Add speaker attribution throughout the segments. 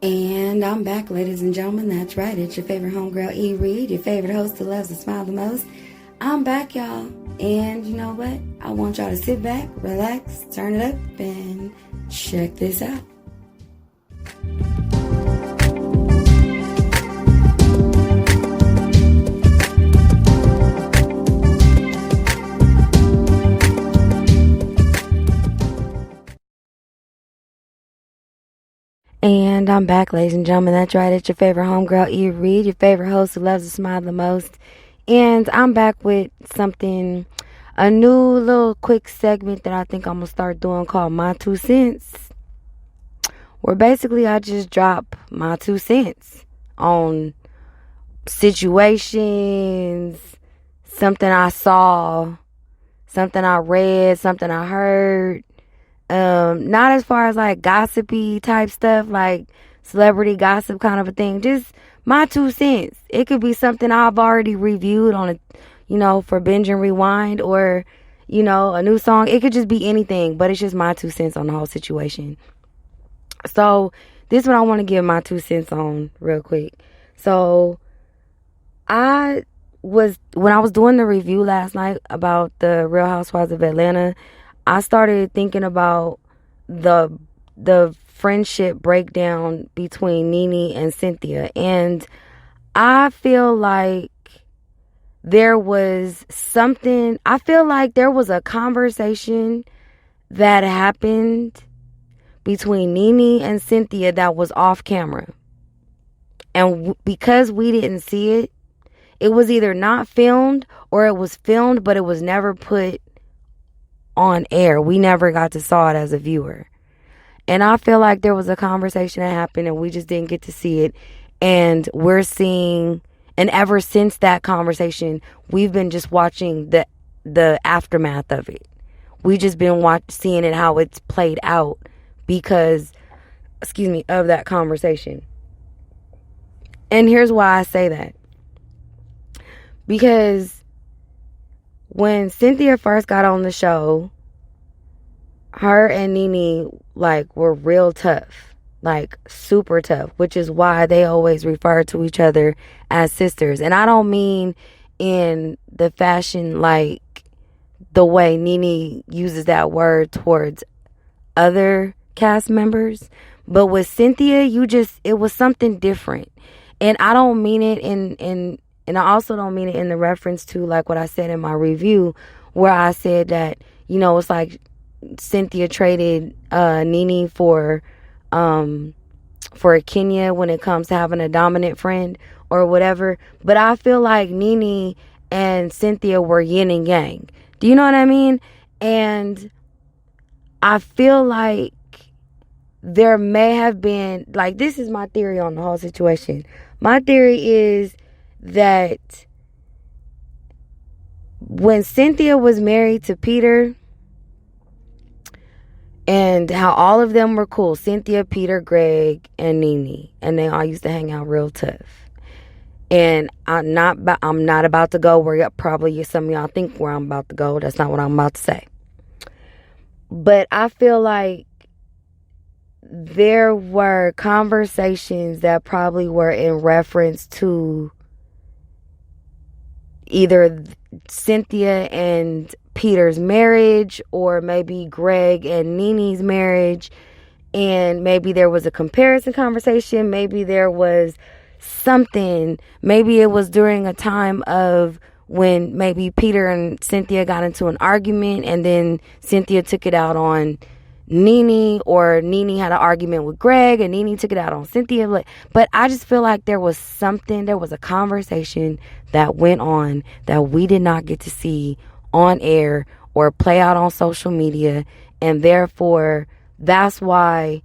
Speaker 1: And I'm back, ladies and gentlemen. That's right. It's your favorite homegirl, E. Reed, your favorite host who loves to smile the most. I'm back, y'all. And you know what? I want y'all to sit back, relax, turn it up, and check this out. And I'm back, ladies and gentlemen. That's right. It's your favorite homegirl, E. Reed, your favorite host who loves to smile the most. And I'm back with something, a new little quick segment that I think I'm going to start doing called My Two Cents. Where basically I just drop my 2 cents on situations, something I saw, something I read, something I heard. Not as far as like gossipy type stuff, like celebrity gossip kind of a thing. Just my 2 cents. It could be something I've already reviewed on for binge and rewind, or, a new song. It could just be anything, but it's just my 2 cents on the whole situation. So this is what I want to give my 2 cents on real quick. So when I was doing the review last night about the Real Housewives of Atlanta, I started thinking about the friendship breakdown between Nene and Cynthia. And I feel like there was a conversation that happened between Nene and Cynthia that was off camera. And because we didn't see it, it was either not filmed or it was filmed, but it was never put on air. We never got to saw it as a viewer. And I feel like there was a conversation that happened and we just didn't get to see it. And we're seeing, and ever since that conversation, we've been just watching the aftermath of it. We just been seeing it, how it's played out because, of that conversation. And here's why I say that. Because when Cynthia first got on the show, her and Nene were real tough, super tough, which is why they always refer to each other as sisters. And I don't mean in the fashion the way Nene uses that word towards other cast members, but with Cynthia, it was something different. And I don't mean it and I also don't mean it in the reference to what I said in my review, where I said that, it's like Cynthia traded Nene for Kenya when it comes to having a dominant friend or whatever. But I feel like Nene and Cynthia were yin and yang. Do you know what I mean? And I feel like there may have been, this is my theory on the whole situation. My theory is that when Cynthia was married to Peter, and how all of them were cool, Cynthia, Peter, Greg, and Nene, and they all used to hang out real tough. And I'm not about to go where probably some of y'all think where I'm about to go. That's not what I'm about to say. But I feel like there were conversations that probably were in reference to either Cynthia and Peter's marriage, or maybe Greg and Nene's marriage, and maybe there was a comparison conversation, maybe there was something, maybe it was during a time of when maybe Peter and Cynthia got into an argument and then Cynthia took it out on Nene, or Nene had an argument with Greg and Nene took it out on Cynthia. But I just feel like there was a conversation that went on that we did not get to see on air or play out on social media, and therefore that's why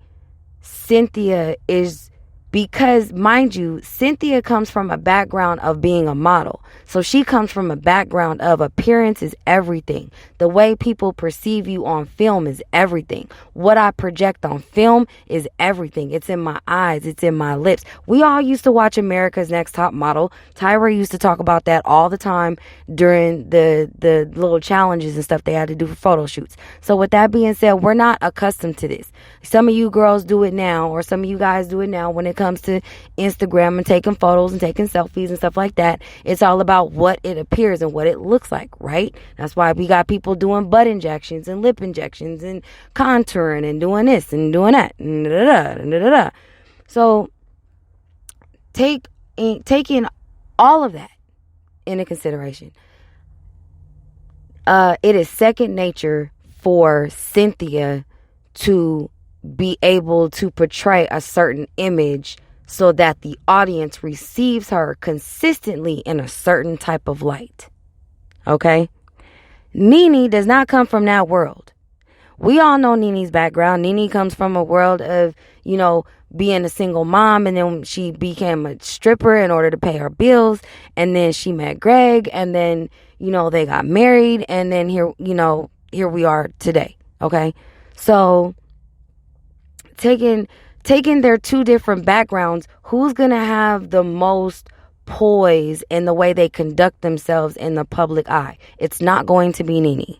Speaker 1: Cynthia is Because, mind you, Cynthia comes from a background of being a model. So she comes from a background of appearance is everything. The way people perceive you on film is everything. What I project on film is everything. It's in my eyes. It's in my lips. We all used to watch America's Next Top Model. Tyra used to talk about that all the time during the little challenges and stuff they had to do for photo shoots. So with that being said, we're not accustomed to this. Some of you girls do it now, or some of you guys do it now when it comes to Instagram and taking photos and taking selfies and stuff like that. It's all about what it appears and what it looks like, right? That's why we got people doing butt injections and lip injections and contouring and doing this and doing that and da-da-da. So taking all of that into consideration, it is second nature for Cynthia to be able to portray a certain image so that the audience receives her consistently in a certain type of light. Okay? Nene does not come from that world. We all know Nene's background. Nene comes from a world of, being a single mom, and then she became a stripper in order to pay her bills, and then she met Greg, and then, they got married, and then here we are today. Okay? So taking their two different backgrounds, who's going to have the most poise in the way they conduct themselves in the public eye? It's not going to be Nene.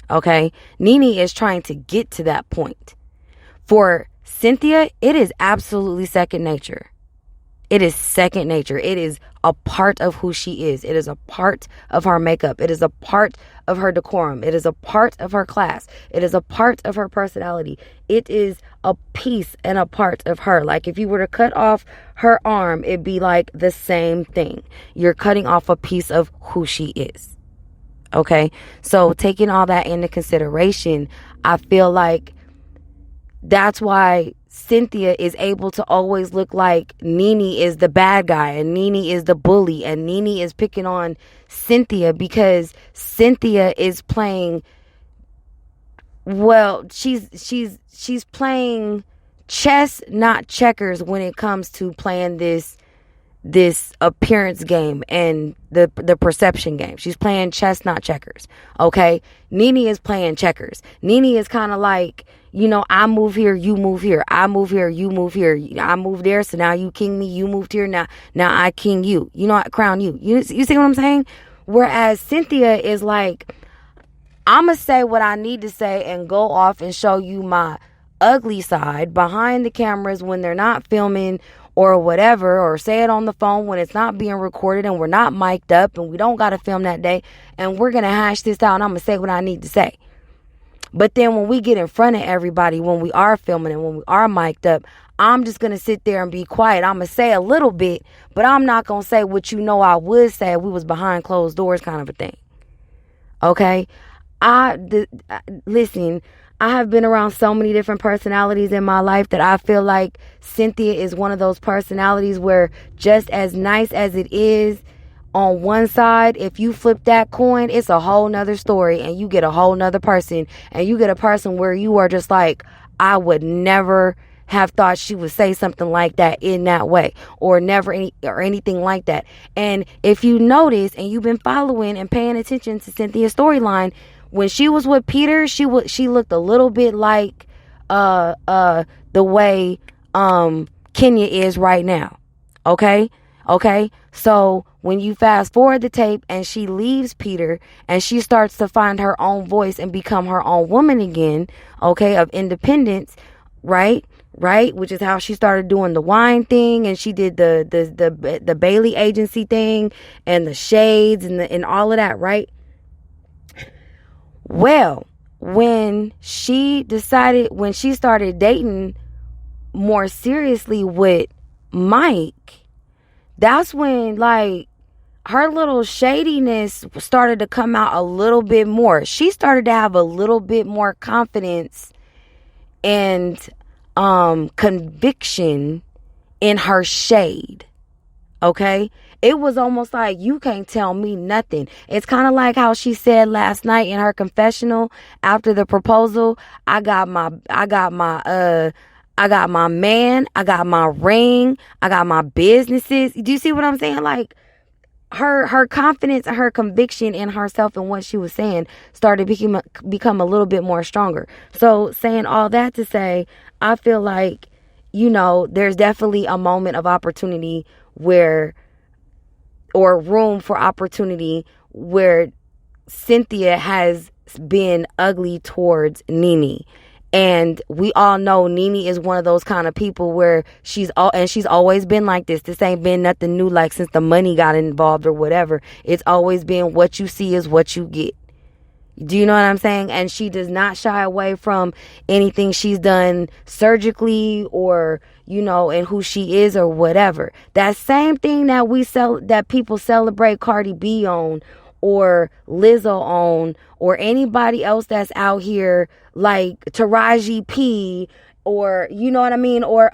Speaker 1: Okay? Nene is trying to get to that point. For Cynthia, it is absolutely second nature. It is second nature. It is a part of who she is. It is a part of her makeup. It is a part of her decorum. It is a part of her class. It is a part of her personality. It is a piece and a part of her. Like if you were to cut off her arm, it'd be like the same thing. You're cutting off a piece of who she is. Okay? So taking all that into consideration, I feel like that's why Cynthia is able to always look like Nene is the bad guy and Nene is the bully and Nene is picking on Cynthia, because Cynthia is playing, well, she's playing chess, not checkers, when it comes to playing this appearance game and the perception game. She's playing chess, not checkers. Okay? Nene is playing checkers. Nene is kind of like, I move here, you move here. I move here, you move here. I move there, so now you king me. You moved here, now I king you. I crown you. You see what I'm saying? Whereas Cynthia is like, I'm going to say what I need to say and go off and show you my ugly side behind the cameras when they're not filming or whatever, or say it on the phone when it's not being recorded and we're not mic'd up and we don't got to film that day, and we're going to hash this out and I'm going to say what I need to say. But then when we get in front of everybody, when we are filming and when we are mic'd up, I'm just going to sit there and be quiet. I'm going to say a little bit, but I'm not going to say what I would say if we was behind closed doors kind of a thing. Okay? Listen, I have been around so many different personalities in my life that I feel like Cynthia is one of those personalities where, just as nice as it is on one side, if you flip that coin, it's a whole nother story, and you get a whole nother person, and you get a person where you are just like, I would never have thought she would say something like that in that way, or anything like that. And if you notice, and you've been following and paying attention to Cynthia's storyline, when she was with Peter, she looked a little bit like the way Kenya is right now. Okay? So when you fast forward the tape and she leaves Peter and she starts to find her own voice and become her own woman again, okay, of independence, right? Which is how she started doing the wine thing, and she did the Bailey agency thing and the shades and all of that, right? Well, when she started dating more seriously with Mike, that's when, like, her little shadiness started to come out a little bit more. She started to have a little bit more confidence and conviction in her shade. Okay? It was almost like, you can't tell me nothing. It's kind of like how she said last night in her confessional after the proposal, I got my I got my man, I got my ring, I got my businesses. Do you see what I'm saying? Like, her confidence and her conviction in herself and what she was saying started become a little bit more stronger. So saying all that to say, I feel like, there's definitely a moment of opportunity where, or room for opportunity where Cynthia has been ugly towards Nene. And we all know Nene is one of those kind of people where she's always been like this. This ain't been nothing new, like since the money got involved or whatever. It's always been what you see is what you get. Do you know what I'm saying? And she does not shy away from anything she's done surgically or, and who she is or whatever. That same thing that people celebrate Cardi B on, or Lizzo on, or anybody else that's out here like Taraji P, or you know what I mean, or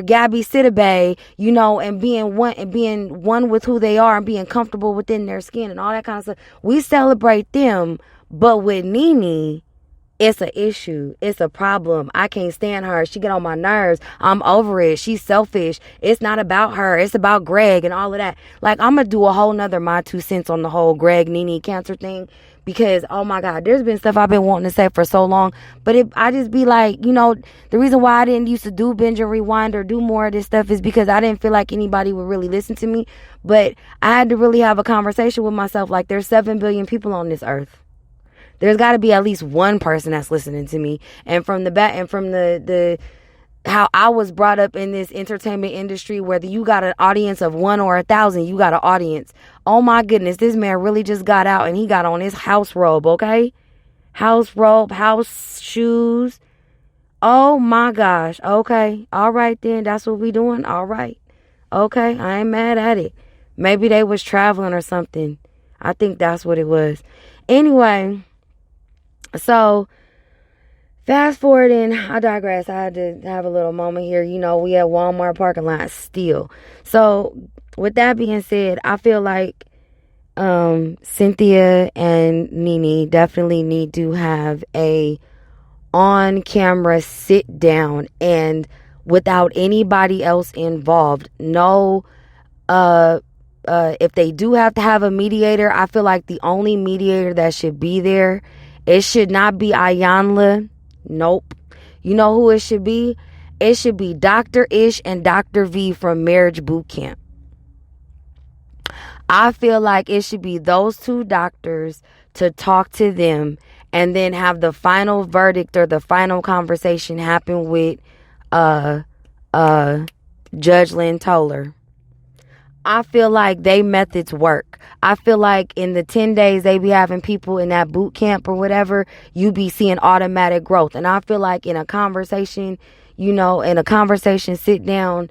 Speaker 1: Gabby Sidibe, and being one with who they are and being comfortable within their skin and all that kind of stuff. We celebrate them, but with Nene, it's an issue. It's a problem. I can't stand her. She get on my nerves. I'm over it. She's selfish. It's not about her. It's about Greg and all of that. Like, I'm going to do a whole nother my 2 cents on the whole Greg Nene cancer thing, because, oh my God, there's been stuff I've been wanting to say for so long. But I just be like, the reason why I didn't used to do binge and rewind or do more of this stuff is because I didn't feel like anybody would really listen to me. But I had to really have a conversation with myself. Like, there's 7 billion people on this earth. There's got to be at least one person that's listening to me. And from the back, and from the how I was brought up in this entertainment industry, whether you got an audience of 1 or 1,000, you got an audience. Oh my goodness, this man really just got out and he got on his house robe, okay? House robe, house shoes. Oh my gosh, okay. All right then, that's what we doing? All right. Okay, I ain't mad at it. Maybe they was traveling or something. I think that's what it was. Anyway, so fast forward, and I digress. I had to have a little moment here. We at Walmart parking lot still. So with that being said, I feel like Cynthia and Nene definitely need to have a on-camera sit down, and without anybody else involved. No, if they do have to have a mediator, I feel like the only mediator that should be there, it should not be Ayanla. Nope. You know who it should be? It should be Dr. Ish and Dr. V from Marriage Boot Camp. I feel like it should be those 2 doctors to talk to them, and then have the final verdict or the final conversation happen with Judge Lynn Toller. I feel like they methods work. I feel like in the 10 days they be having people in that boot camp or whatever, you be seeing automatic growth. And I feel like in a conversation, sit down,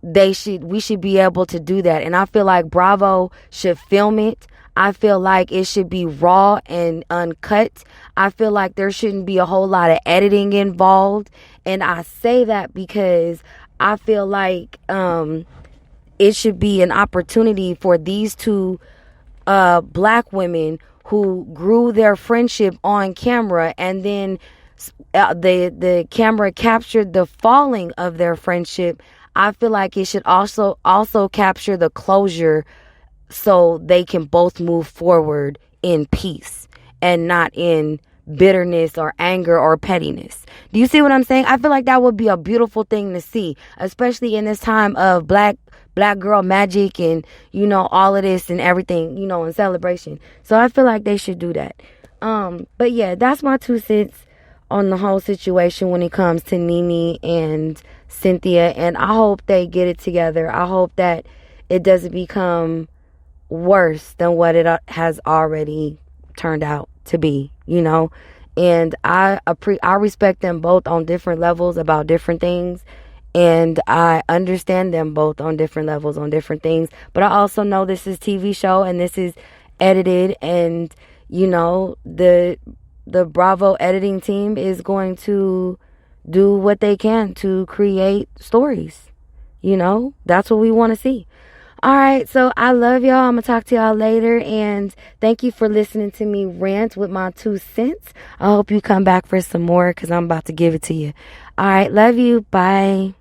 Speaker 1: we should be able to do that. And I feel like Bravo should film it. I feel like it should be raw and uncut. I feel like there shouldn't be a whole lot of editing involved. And I say that because I feel like it should be an opportunity for these 2 black women who grew their friendship on camera, and then the camera captured the falling of their friendship. I feel like it should also capture the closure, so they can both move forward in peace and not in bitterness or anger or pettiness. Do you see what I'm saying? I feel like that would be a beautiful thing to see, especially in this time of black girl magic and, all of this and everything, in celebration. So I feel like they should do that. But yeah, that's my 2 cents on the whole situation when it comes to Nene and Cynthia. And I hope they get it together. I hope that it doesn't become worse than what it has already turned out to be, And I respect them both on different levels about different things. And I understand them both on different levels, on different things. But I also know this is TV show and this is edited. And, the Bravo editing team is going to do what they can to create stories. That's what we want to see. All right, so I love y'all. I'm going to talk to y'all later. And thank you for listening to me rant with my 2 cents. I hope you come back for some more because I'm about to give it to you. All right, love you. Bye.